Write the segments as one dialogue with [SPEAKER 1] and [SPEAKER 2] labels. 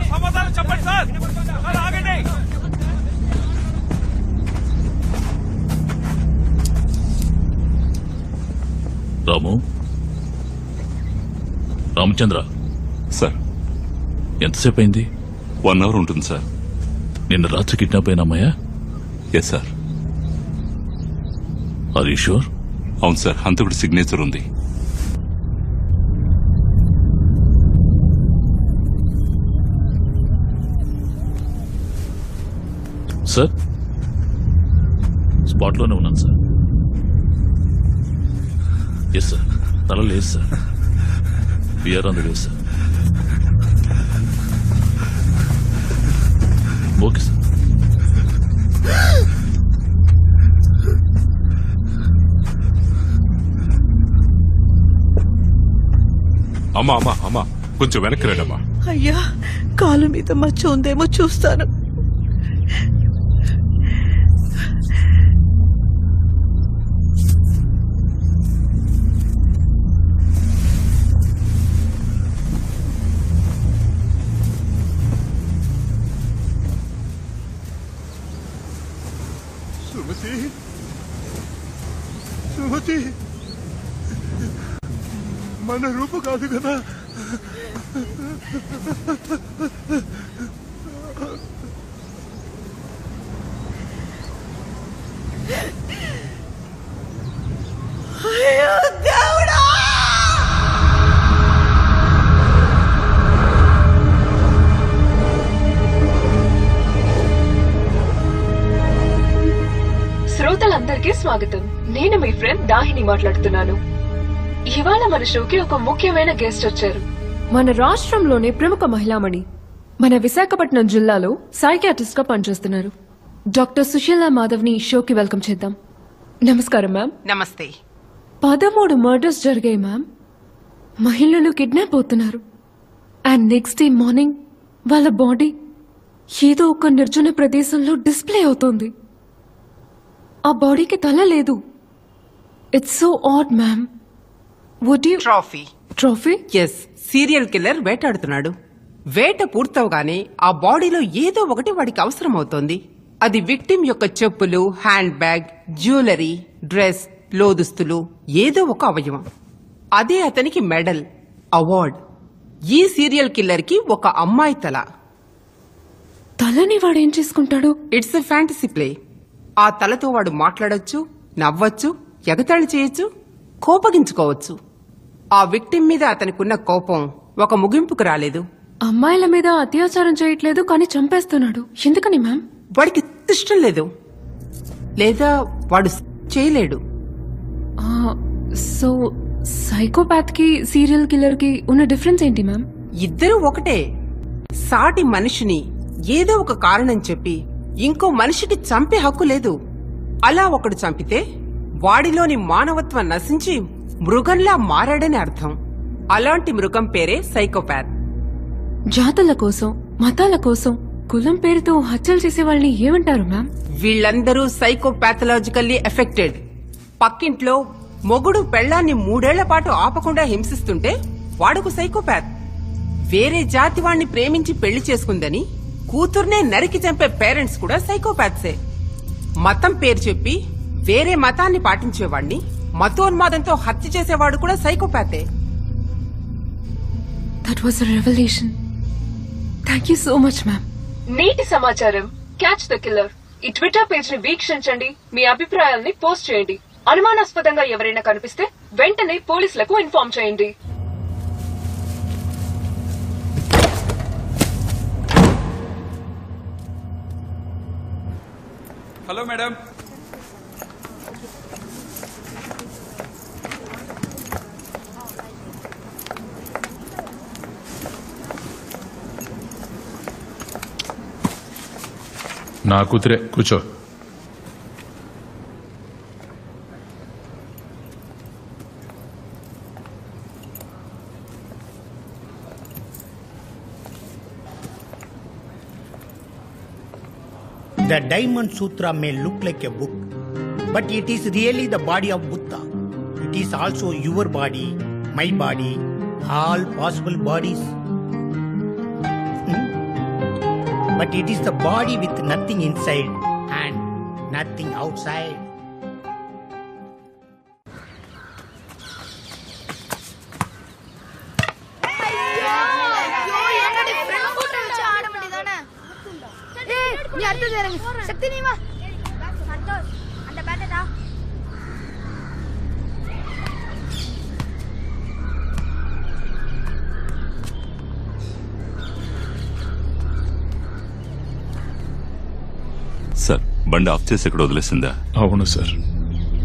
[SPEAKER 1] సమాధానం చెప్పండి సార్. ఆగండి.
[SPEAKER 2] రాము, రామచంద్ర
[SPEAKER 3] సార్,
[SPEAKER 2] ఎంతసేపు అయింది?
[SPEAKER 3] 1 అవర్ ఉంటుంది సార్.
[SPEAKER 2] నిన్న రాత్రి కిడ్నాప్ అయిన అమ్మాయా?
[SPEAKER 3] Yes sir.
[SPEAKER 2] Are you sure?
[SPEAKER 3] అవును సార్, హంతకుడి సిగ్నేచర్ ఉంది.
[SPEAKER 2] సార్, స్పాట్లోనే ఉన్నాను సార్. ఎస్ సార్, తల లేదు sir. We're on the way sir. Okay sir.
[SPEAKER 3] అమ్మా అమ్మా అమ్మా, కొంచెం వెనక్కి రండమ్మా.
[SPEAKER 4] అయ్యా, కాలు మీద మచ్చ ఉందేమో చూస్తాను.
[SPEAKER 5] సుమతి, సుమతి, మన రూపు కాదు కదా.
[SPEAKER 4] అయ్యో దేవుడా!
[SPEAKER 6] శ్రోతలందరికీ స్వాగతం. నేను మీ ఫ్రెండ్ దాహిని మాట్లాడుతున్నాను. ఇవాళ మన షోకి ఒక ముఖ్యమైన గెస్ట్ వచ్చారు. మన రాష్ట్రంలోనే ప్రముఖ మహిళామణి, మన విశాఖపట్నం జిల్లాలో సైకియాట్రిస్ట్ గా పనిచేస్తున్నారు. డాక్టర్ సుశీల మాధవ్ ని షోకి వెల్కమ్ చేద్దాం. నమస్కారం మ్యామ్.
[SPEAKER 4] నమస్తే.
[SPEAKER 6] 13 మర్డర్స్ జరిగాయి మ్యామ్. మహిళలు కిడ్నాప్ అవుతున్నారు. అండ్ నెక్స్ట్ డే మార్నింగ్ వాళ్ళ బాడీ ఏదో ఒక నిర్జన ప్రదేశంలో డిస్ప్లే అవుతోంది. ఆ బాడీకి తల లేదు. It's so odd ma'am. Would you trophy?
[SPEAKER 4] Yes, serial killer వేటాడుతున్నాడు. వేట పూర్తవగానే ఆ బాడీలో ఏదో ఒకటి వాడికి అవసరం అవుతోంది. అది విక్టిమ్ యొక్క చెప్పులు, హ్యాండ్ బ్యాగ్, జ్యువెలరీ, డ్రెస్, లోదుస్తులు, ఏదో ఒక అవయవం. అదే అతనికి మెడల్, అవార్డ్. ఈ సీరియల్ కిల్లర్ కి ఒక అమ్మాయి తల.
[SPEAKER 6] తలని వాడేం చేసుకుంటాడు?
[SPEAKER 4] It's a fantasy play. ఆ తలతో వాడు మాట్లాడొచ్చు, నవ్వచ్చు, ఎగతాళి చేయొచ్చు, కోపగించుకోవచ్చు. ఆ విక్టిమ్ మీద అతనికున్న కోపం ఒక ముగింపుకు రాలేదు.
[SPEAKER 6] అమ్మాయిల మీద అత్యాచారం చేయట్లేదు, కానీ చంపేస్తున్నాడు. ఎందుకని మ్యామ్?
[SPEAKER 4] వాడికి ఇష్టం లేదు, లేదా వాడు చేయలేడు.
[SPEAKER 6] సో సైకోపాత్ కి సీరియల్ కిల్లర్ కి ఉన్న డిఫరెన్స్ ఏంటి మ్యామ్?
[SPEAKER 4] ఇద్దరూ ఒకటే. సాటి మనిషిని ఏదో ఒక కారణం చెప్పి ఇంకో మనిషికి చంపే హక్కు లేదు. అలా ఒకడు చంపితే వాడిలోని మానవత్వం నశించి మృగంలా మారాడని అర్థం. అలాంటి మృగం పేరే సైకోపాత్.
[SPEAKER 6] జాతుల కోసం, మతాల కోసం, కులం పేరుతో హత్యలు చేసే వాళ్ళని ఏమంటారు మ్యామ్?
[SPEAKER 4] వీళ్ళందరూ సైకోపాథలాజికల్లీ ఎఫెక్టెడ్. పక్కింట్లో మొగుడు పెళ్లాన్ని 3 ఏళ్ల పాటు ఆపకుండా హింసిస్తుంటే వాడుకు సైకోపాత్. వేరే జాతి వాణ్ణి ప్రేమించి పెళ్లి చేసుకుందని కూతుర్నే నరికి చంపే పేరెంట్స్ కూడా సైకోపాత్సే. మతం పేరు చెప్పి వేరే మతాన్ని పాటించేవాణ్ణి మతోన్మాదంతో హత్య చేసేవాడు కూడా సైకోపాతే.
[SPEAKER 6] That was a revolution. Thank you so much ma'am. నీటి సమాచారం క్యాచ్ ద కిల్లర్ ఈ ట్విట్టర్ పేజ్ ని వీక్షించండి. మీ అభిప్రాయాల్ని పోస్ట్ చేయండి. అనుమానాస్పదంగా ఎవరైనా కనిపిస్తే వెంటనే పోలీసులకు ఇన్ఫార్మ్ చేయండి.
[SPEAKER 1] Hello madam.
[SPEAKER 7] నా కూతురే, కూర్చో.
[SPEAKER 8] The Diamond Sutra may look like a book, but it is really the body of Buddha. It is also your body, my body, all possible bodies. But it is the body with nothing inside and nothing outside.
[SPEAKER 3] Sir బండి of చేసి ఇక్కడ వదిలేసిందా?
[SPEAKER 7] అవును sir.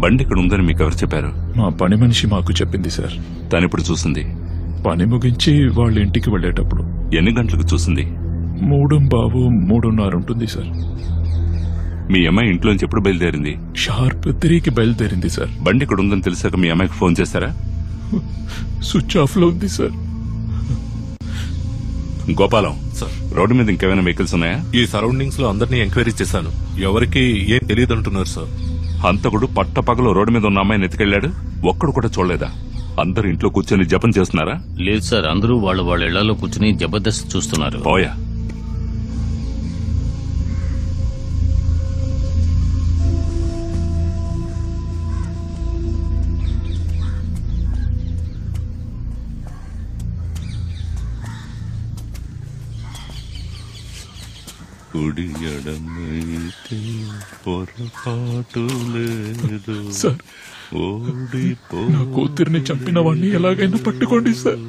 [SPEAKER 3] బండి ఇక్కడ ఉందని మీకు ఎవరు చెప్పారు?
[SPEAKER 7] మా పని మనిషి మాకు చెప్పింది సార్.
[SPEAKER 3] తను ఇప్పుడు చూసింది?
[SPEAKER 7] పని ముగించి వాళ్ళ ఇంటికి వెళ్ళేటప్పుడు.
[SPEAKER 3] ఎన్ని గంటలకు చూసింది?
[SPEAKER 7] 3:30 ఉంటుంది సార్.
[SPEAKER 3] మీ అమ్మాయి ఇంట్లోంచి ఎప్పుడు బయలుదేరింది?
[SPEAKER 7] షార్ప్ 3కి బయలుదేరింది సార్.
[SPEAKER 3] బండి ఇక్కడ ఉందని తెలిసాక మీ అమ్మాయికి ఫోన్ చేశారా?
[SPEAKER 7] స్విచ్ ఆఫ్ లో ఉంది సార్.
[SPEAKER 3] గోపాలం సార్, రోడ్డు మీద ఇంకేమైనా వెహికల్స్ ఉన్నాయా?
[SPEAKER 9] ఈ సరౌండింగ్స్ లో అందరినీ ఎంక్వైరీ చేశాను, ఎవరికి ఏం తెలియదు అంటున్నారు సార్.
[SPEAKER 3] హంతకుడు పట్టపగలు రోడ్డు మీద ఉన్న అమ్మాయిని ఎత్తుకెళ్లాడు, ఒక్కడు కూడా చూడలేదా? అందరు ఇంట్లో కూర్చొని జపం చేస్తున్నారా?
[SPEAKER 2] లేదు సార్, అందరూ వాళ్ళ ఇళ్లలో కూర్చుని జబర్దస్త్ చూస్తున్నారు.
[SPEAKER 3] పోయా. కుడియడమైతే పొరపాటు లేదు
[SPEAKER 7] సార్. నా కూతుర్ని చంపిన వాణ్ణి ఎలాగైనా పట్టుకోండి సార్.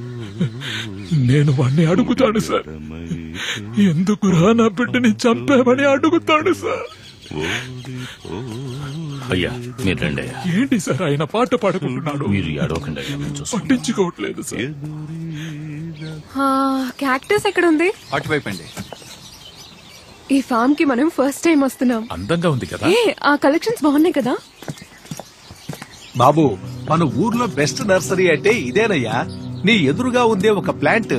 [SPEAKER 7] నేను వాణ్ణి అడుగుతాను సార్. ఎందుకురా నా బిడ్డని చంపామని అడుగుతాడు సార్.
[SPEAKER 2] అయ్యా మీరు రండి అయ్యా.
[SPEAKER 7] ఏంటి సార్ ఆయన పాట పాడుకుంటున్నాడు?
[SPEAKER 2] మీరు అడవకండి అయ్యా, మేము చూస్తాం.
[SPEAKER 7] పట్టించుకోవట్లేదు సార్.
[SPEAKER 6] క్యాక్టస్ ఎక్కడ ఉంది?
[SPEAKER 1] అటువైపు అండి.
[SPEAKER 6] ఈ ఫామ్ కి మనం ఫస్ట్ టైం వస్తున్నాం.
[SPEAKER 7] అందంగా ఉంది కదా.
[SPEAKER 6] ఆ కలెక్షన్స్ బాగున్నాయి కదా.
[SPEAKER 5] బాబు, మన ఊర్లో బెస్ట్ నర్సరీ అంటే ఇదేనయ్యా. నీ ఎదురుగా ఉందే ఒక ప్లాంట్,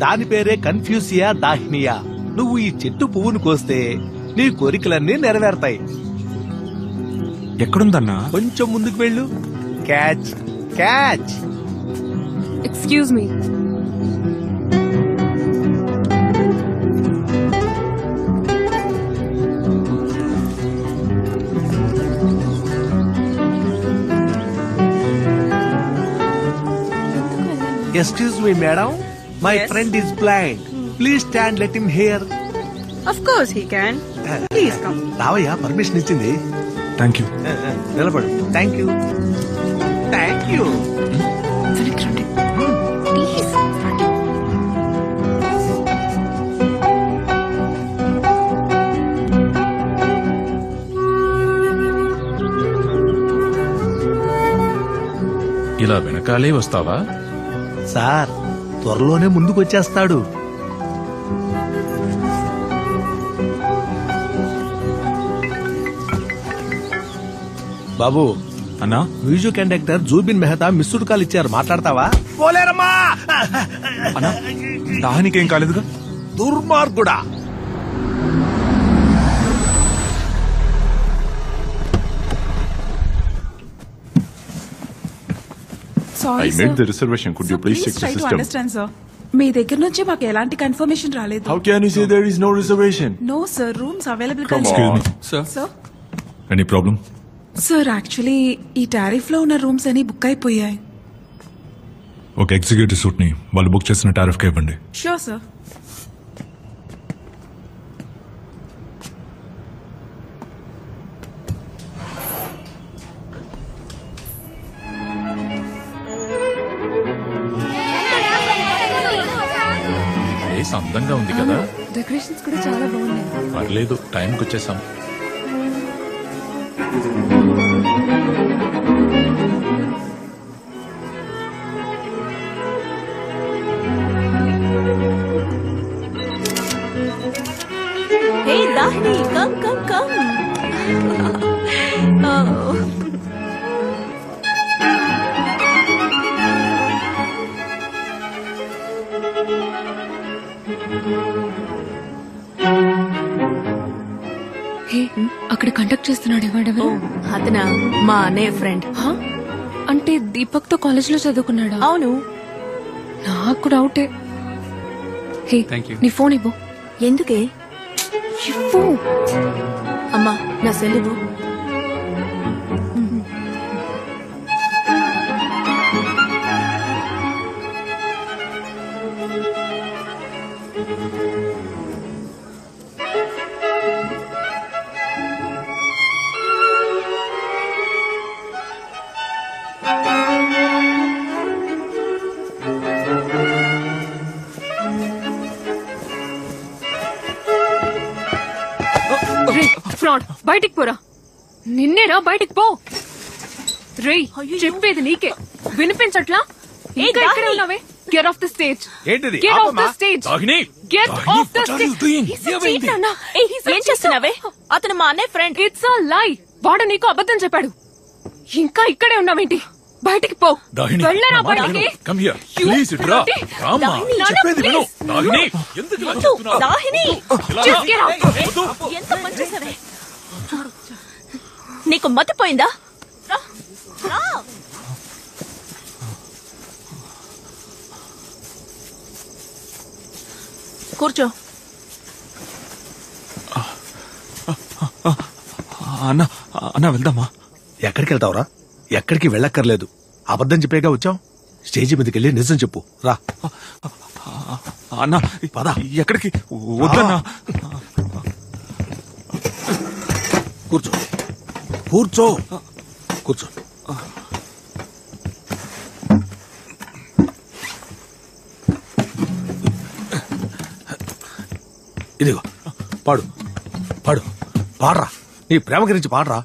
[SPEAKER 5] దాని పేరే కన్ఫ్యూసియా దాహినియా. నువ్వు ఈ చెట్టు పువ్వును కోస్తే నీ కోరికలన్నీ నెరవేరతాయి.
[SPEAKER 9] ఎక్కడుందన్నా?
[SPEAKER 5] కొంచెం ముందుకు వెళ్ళు. Catch catch.
[SPEAKER 6] Excuse me.
[SPEAKER 5] Excuse me, madam. My friend is blind. Please stand. Let him hear.
[SPEAKER 10] Of course he can. Please come.
[SPEAKER 5] రావయ్యా, పర్మిషన్ ఇచ్చింది.
[SPEAKER 9] Thank you.
[SPEAKER 5] నిలబడు. Thank you. Thank you.
[SPEAKER 7] ఇలా వెనకాలే వస్తావా?
[SPEAKER 5] సార్, త్వరలోనే ముందుకు వచ్చేస్తాడు. బాబు
[SPEAKER 9] అన్నా,
[SPEAKER 5] music conductor Zubin Mehta missed call ఇచ్చారు, మాట్లాడతావా? పోలేరమ్మా.
[SPEAKER 9] దానికేం కాలేదుగా.
[SPEAKER 5] దుర్మార్గుడా.
[SPEAKER 9] I made the reservation. Could you please check the system?
[SPEAKER 10] మీ దగ్గర నుంచి మాకు ఎలాంటి కన్ఫర్మేషన్ రాలేదు.
[SPEAKER 9] How can you say there is no reservation?
[SPEAKER 10] No sir, rooms available.
[SPEAKER 9] Excuse me.
[SPEAKER 1] Sir,
[SPEAKER 9] Any problem?
[SPEAKER 10] Sir actually ఈ టారిఫ్ లో ఉన్న rooms అన్ని book అయిపోయాయి.
[SPEAKER 9] ఒక ఎగ్జిక్యూటివ్ సూట్ ని వాళ్ళు బుక్ చేసిన టారిఫ్ కి ఇవ్వండి.
[SPEAKER 10] Sure sir.
[SPEAKER 7] ప్లేస్ అందంగా ఉంది కదా.
[SPEAKER 6] డెకరేషన్స్ కూడా చాలా బాగున్నాయి.
[SPEAKER 7] పర్లేదు, టైంకి వచ్చేసాం.
[SPEAKER 10] Hey Dahni, come. Oh.
[SPEAKER 6] అక్కడ కండక్ట్ చేస్తున్నాడు ఎవడెవరు?
[SPEAKER 10] అతనా మా అన్నయ్య ఫ్రెండ్.
[SPEAKER 6] అంటే దీపక్ తో కాలేజ్ లో చదువుకున్నాడా?
[SPEAKER 11] అవును.
[SPEAKER 6] నాకు డౌటే. హే,
[SPEAKER 1] Thank you.
[SPEAKER 6] నీ ఫోన్ ఇవ్వు.
[SPEAKER 11] ఎందుకే?
[SPEAKER 6] ఇవ్వు.
[SPEAKER 11] అమ్మా నా సెల్ ఇవ్వు.
[SPEAKER 6] ఫ్రాడ్, బయటికి పోరా. నిన్నేరా, బయటికి పో. రేయ్, చెప్పేది నీకే వినిపించట్లా? ఇంకా ఇక్కడ ఉన్నావే? Get off the stage.
[SPEAKER 5] ఏంటిది?
[SPEAKER 6] గెట్ ఆఫ్ ద
[SPEAKER 5] ఆపమ్మా.
[SPEAKER 6] Stage.
[SPEAKER 7] Dahini,
[SPEAKER 6] get off the stage.
[SPEAKER 11] ఏం చేస్తున్నావే? అతను మా అన్నయ్య ఫ్రెండ్.
[SPEAKER 6] ఇట్స్ అ లై. వాడు నీకు అబద్ధం చెప్పాడు. ఇంకా ఇక్కడే ఉన్నావేంటి? బయటికి పో.
[SPEAKER 7] దాహిని,
[SPEAKER 6] వెళ్ళరా
[SPEAKER 7] నా మాట
[SPEAKER 6] బయటికి.
[SPEAKER 7] విను. Come here. Please, రా. రామ్మా.
[SPEAKER 11] దాహిని,
[SPEAKER 7] చెప్పేది విను.
[SPEAKER 11] please.
[SPEAKER 7] దాహిని, ఎందుకు ఇలా చేస్తున్నావు?
[SPEAKER 11] దాహిని,
[SPEAKER 6] Just get out.
[SPEAKER 11] ఎంత పని చేసావే? నీకు మతిపోయిందా? రా, రా. కూర్చో.
[SPEAKER 5] అన్నా వెళ్దామా? ఎక్కడికి వెళ్తావురా? ఎక్కడికి వెళ్ళక్కర్లేదు. అబద్ధం చెప్పేగా వచ్చావు. స్టేజి మీదకి వెళ్ళి నిజం చెప్పు. రా
[SPEAKER 12] అన్నా.
[SPEAKER 5] పద.
[SPEAKER 12] ఎక్కడికి? వద్దన్నా.
[SPEAKER 5] కూర్చో కూర్చో కూర్చో. ఇదిగో పాడు పాడు పాడరా. నీ ప్రేమ గురించి పాడరా.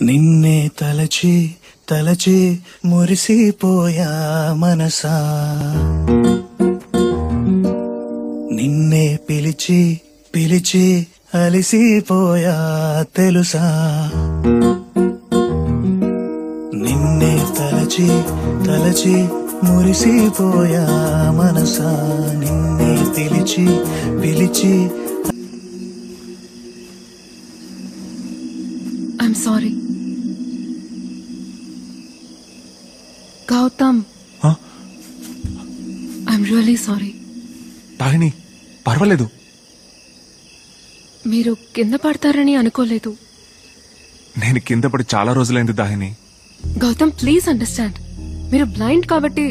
[SPEAKER 13] నిన్నే తలచి తలచి మురిసిపోయా మనసా, నిన్నే పిలిచి పిలిచి అలిసిపోయా తెలుసా, నిన్నే తలచి తలచి మురిసిపోయా మనసా, నిన్నే పిలిచి పిలిచి.
[SPEAKER 6] I'm sorry Gautam. I'm really sorry.
[SPEAKER 12] Dahini, పర్వాలేదు.
[SPEAKER 6] మీరు కింద పడతారని అనుకోలేదు.
[SPEAKER 12] నేను కింద పడి చాలా రోజులైంది దాహిని.
[SPEAKER 6] Gautam, please understand. మీరు బ్లైండ్ కాబట్టి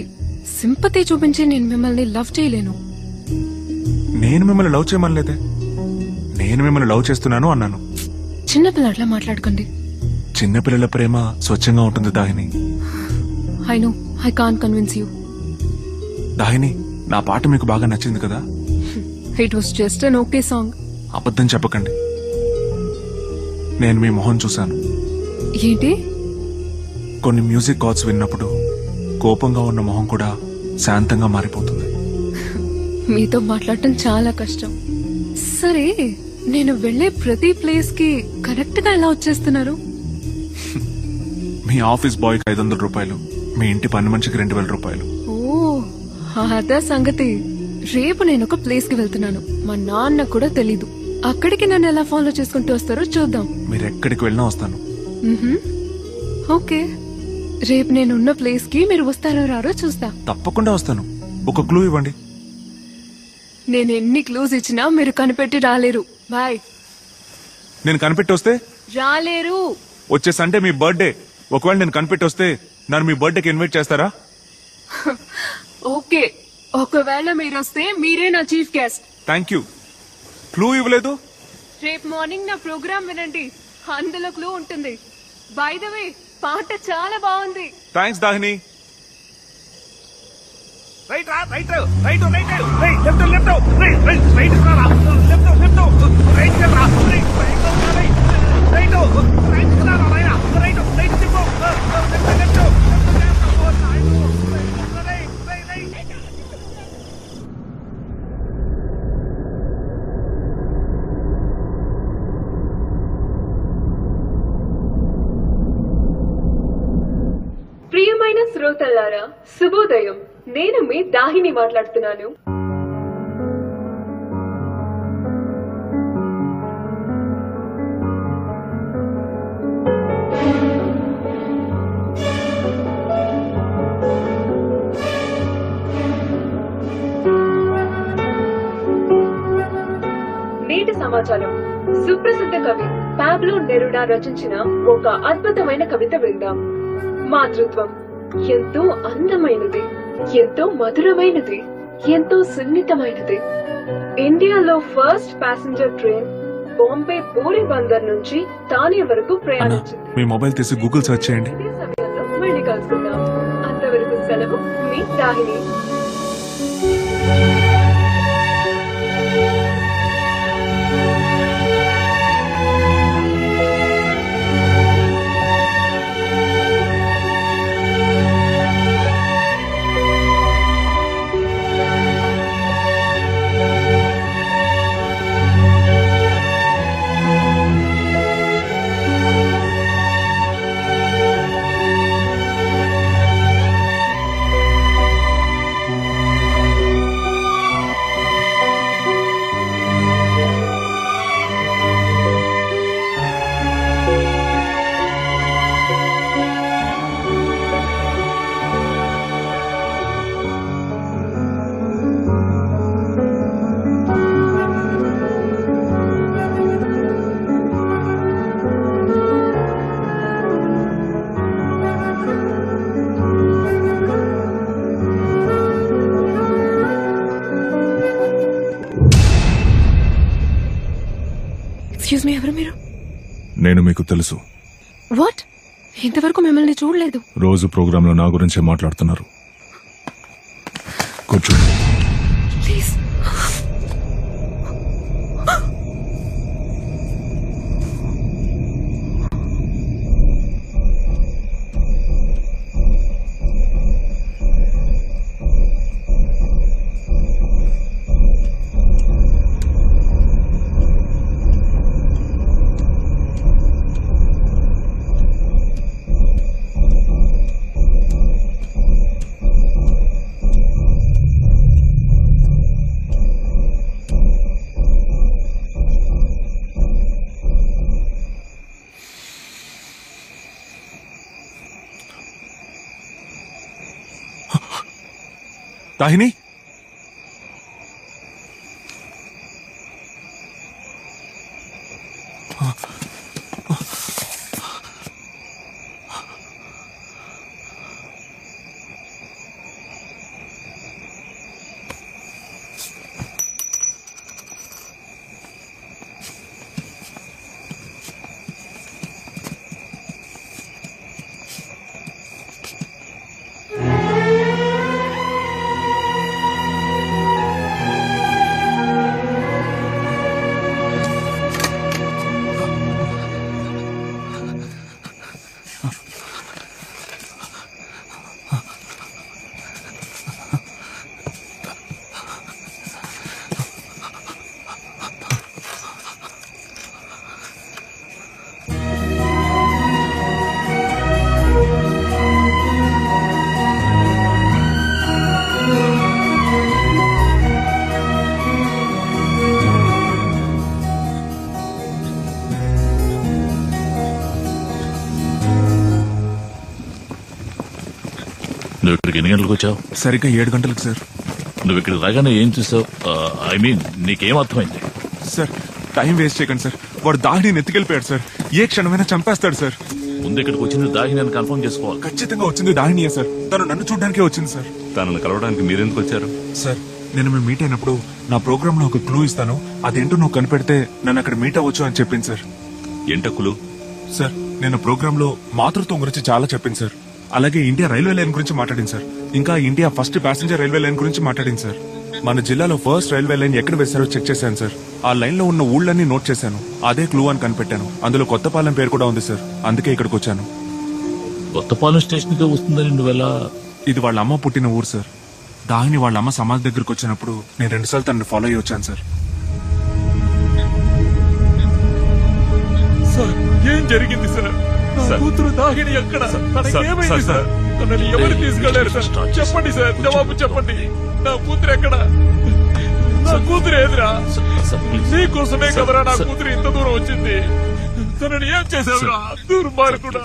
[SPEAKER 6] సింపతి చూపించి నేను మిమ్మల్ని లవ్ చేయలేను.
[SPEAKER 12] నేను మిమ్మల్ని లవ్ చేయమనలేదే. నేను మిమ్మల్ని లవ్ చేస్తున్నాను అన్నాను.
[SPEAKER 6] చిన్నపిల్లట్లా మాట్లాడుకోండి.
[SPEAKER 12] చిన్నపిల్లల ప్రేమ స్వచ్ఛంగా ఉంటుంది Dahini.
[SPEAKER 6] I know I can't convince you.
[SPEAKER 12] Dahini, నా పాట మీకు బాగా నచ్చింది కదా?
[SPEAKER 6] It was just an okay song.
[SPEAKER 12] అబద్ధం చెప్పకండి. నేను మీ మొహం చూశాను.
[SPEAKER 6] ఏంటి?
[SPEAKER 12] కొన్ని మ్యూజిక్ కార్డ్స్ విన్నప్పుడు కోపంగా ఉన్న మొహం కూడా శాంతంగా మారిపోతుంది.
[SPEAKER 6] మీతో మాట్లాడటం చాలా కష్టం. సరే, నేను వెళ్లే ప్రతి ప్లేస్ కి కరెక్ట్ గా ఎలా వచ్చేస్తున్నారు?
[SPEAKER 12] మీ ఆఫీస్ బాయ్ కి 500 రూపాయలు, మీ ఇంటి పని మనిషికి 2000 రూపాయలు.
[SPEAKER 6] ఓ, అదా సంగతి. రేపు నేను ఒక ప్లేస్ కి వెళ్తున్నాను. మా నాన్న కూడా తెలీదు. అక్కడికి నన్ను ఎలా ఫాలో చేసుకుంటూ వస్తారో చూద్దాం.
[SPEAKER 12] మీరు ఎక్కడికి వెళ్ళినా వస్తాను.
[SPEAKER 6] ఓకే, రేపు నేనున్న ప్లేస్ కి మీరు వస్తారో రారో చూస్తా.
[SPEAKER 12] తప్పకుండా వస్తాను. ఒక క్లూ ఇవ్వండి.
[SPEAKER 6] నేను ఎన్ని క్లూస్ ఇచ్చినా మీరు కనిపెట్టి రాలేరు. బాయ్.
[SPEAKER 12] నేను కనిపెట్టి వస్తే?
[SPEAKER 6] రాలేరు.
[SPEAKER 12] వచ్చే సండే మీ బర్త్డే. ఒకవేళ నేను కనిపెట్టి వస్తే నన్ను మీ బర్త్డేకి ఇన్వైట్ చేస్తారా?
[SPEAKER 6] ఓకే, ఒకవేళ మీరు వస్తే మీరే నా chief guest.
[SPEAKER 12] Thank you. Clue ఇవ్వలేదు.
[SPEAKER 6] రేపు మార్నింగ్ నా ప్రోగ్రామ్ వినండి, అందులో క్లూ ఉంటుంది. బై ద వే, పాట చాలా బాగుంది.
[SPEAKER 12] థ్యాంక్స్ దాహిని.
[SPEAKER 5] రైట్ రా, right right right right left left right right right రా, లెఫ్ట్ లెఫ్ట్ రైట్ రా, రైట్ రైట్ రైట్ రైట్ రా, రైట్ రైట్ తిప్పు, లెఫ్ట్ లెఫ్ట్
[SPEAKER 6] ప్రియమైన శుభోదయం, నేను మీ దాహిని మాట్లాడుతున్నాను. నేటి సమాచారం. సుప్రసిద్ధ కవి పాబ్లో నెరుడా రచించిన ఒక అద్భుతమైన కవిత విందాం. మాతృత్వం ఎంతో అందమైనది, ఎంతో మధురమైనది, ఎంతో సున్నితమైనది. ఇండియాలో first passenger train Bombay puri Bandar నుంచి తానే వరకు ప్రయాణించింది.
[SPEAKER 12] మీ మొబైల్ తీసి గూగుల్ సెర్చ్ చేయండి.
[SPEAKER 6] ఇదే సమయంలో మళ్ళీ కలుసుకుందాం. అంతవరకు సెలవు, మీ దాహిని. ఎక్స్క్యూజ్ మీ, ఎవరు మీరు?
[SPEAKER 9] నేను మీకు తెలుసు.
[SPEAKER 6] వాట్? ఇంతవరకు మిమ్మల్ని చూడలేదు.
[SPEAKER 9] రోజు ప్రోగ్రాంలో నా గురించే మాట్లాడుతున్నారు. కూర్చోండి.
[SPEAKER 6] ప్లీజ్.
[SPEAKER 12] దాహిని,
[SPEAKER 2] నువ్వు ఇక్కడికి ఎన్ని గంటలకు వచ్చావు?
[SPEAKER 12] సరిగ్గా 7 గంటలకు సార్.
[SPEAKER 2] నువ్వు ఇక్కడికి రాగానే ఏం చూసావు? ఐ మీన్ నీకేం అర్థమైంది?
[SPEAKER 12] సార్, టైం వేస్ట్ చేయకండి సార్. వాడు దాహిని ఎత్తుకెళ్ళిపోయాడు సార్. ఏ క్షణమైనా చంపేస్తాడు సార్.
[SPEAKER 2] ముందు ఇక్కడికి వచ్చింది దాహిని అని కన్ఫర్మ్ చేసుకోవాలి.
[SPEAKER 12] ఖచ్చితంగా వచ్చింది దాహినియే సార్. తను నన్ను చూడడానికే వచ్చింది సార్.
[SPEAKER 3] తనను కలవడానికి మీరెందుకు వచ్చారు?
[SPEAKER 12] సార్, నేను మేము మీట్ అయినప్పుడు నా ప్రోగ్రామ్ లో ఒక క్లూ ఇస్తాను, అదేంటో నువ్వు కనిపెడితే నన్ను అక్కడ మీట్ అవ్వచ్చు అని చెప్పింది సార్.
[SPEAKER 3] ఏంట క్లూ?
[SPEAKER 12] సార్, నేను ప్రోగ్రామ్ లో మాతృత్వం గురించి చాలా చెప్పింది సార్. అలాగే ఇండియా రైల్వే లైన్ గురించి మాట్లాడింది సార్. ఇంకా India first passenger railway line గురించి మాట్లాడింది సార్. మన జిల్లాలో ఫస్ట్ రైల్వే లైన్ ఎక్కడ వేశారో చెక్ చేశాను సార్. ఆ లైన్ లో ఉన్న ఊళ్ళన్నీ నోట్ చేశాను. అదే క్లూ అని కనిపెట్టాను. అందులో కొత్తపాలెం పేరు కూడా ఉంది సార్. అందుకే ఇక్కడికి వచ్చాను.
[SPEAKER 2] కొత్తపాలెం స్టేషన్ కి వస్తుందని నువ్వెలా?
[SPEAKER 12] ఇది వాళ్ళ అమ్మ పుట్టిన ఊరు సార్. దాహిని వాళ్ళ అమ్మ సమాధి దగ్గరకు వచ్చినప్పుడు నేను 2 సార్లు తనని ఫాలో అయ్యి వచ్చాను సార్.
[SPEAKER 7] సార్, ఏం జరిగింది సార్? నా కూతురు దాహిని ఎక్కడ? తనకేమైంది సార్? తనని ఎవరు తీసుకెళ్లారు సార్? చెప్పండి సార్, జవాబు చెప్పండి. నా కూతురు ఎక్కడ? నా కూతురు ఏదిరా? నీకోసమే కదరా నా కూతురు ఇంత దూరం వచ్చింది. తనని ఏం చేసావురా దుర్మార్గుడా?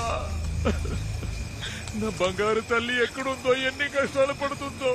[SPEAKER 7] నా బంగారు తల్లి ఎక్కడుందో, ఎన్ని కష్టాలు పడుతుందో.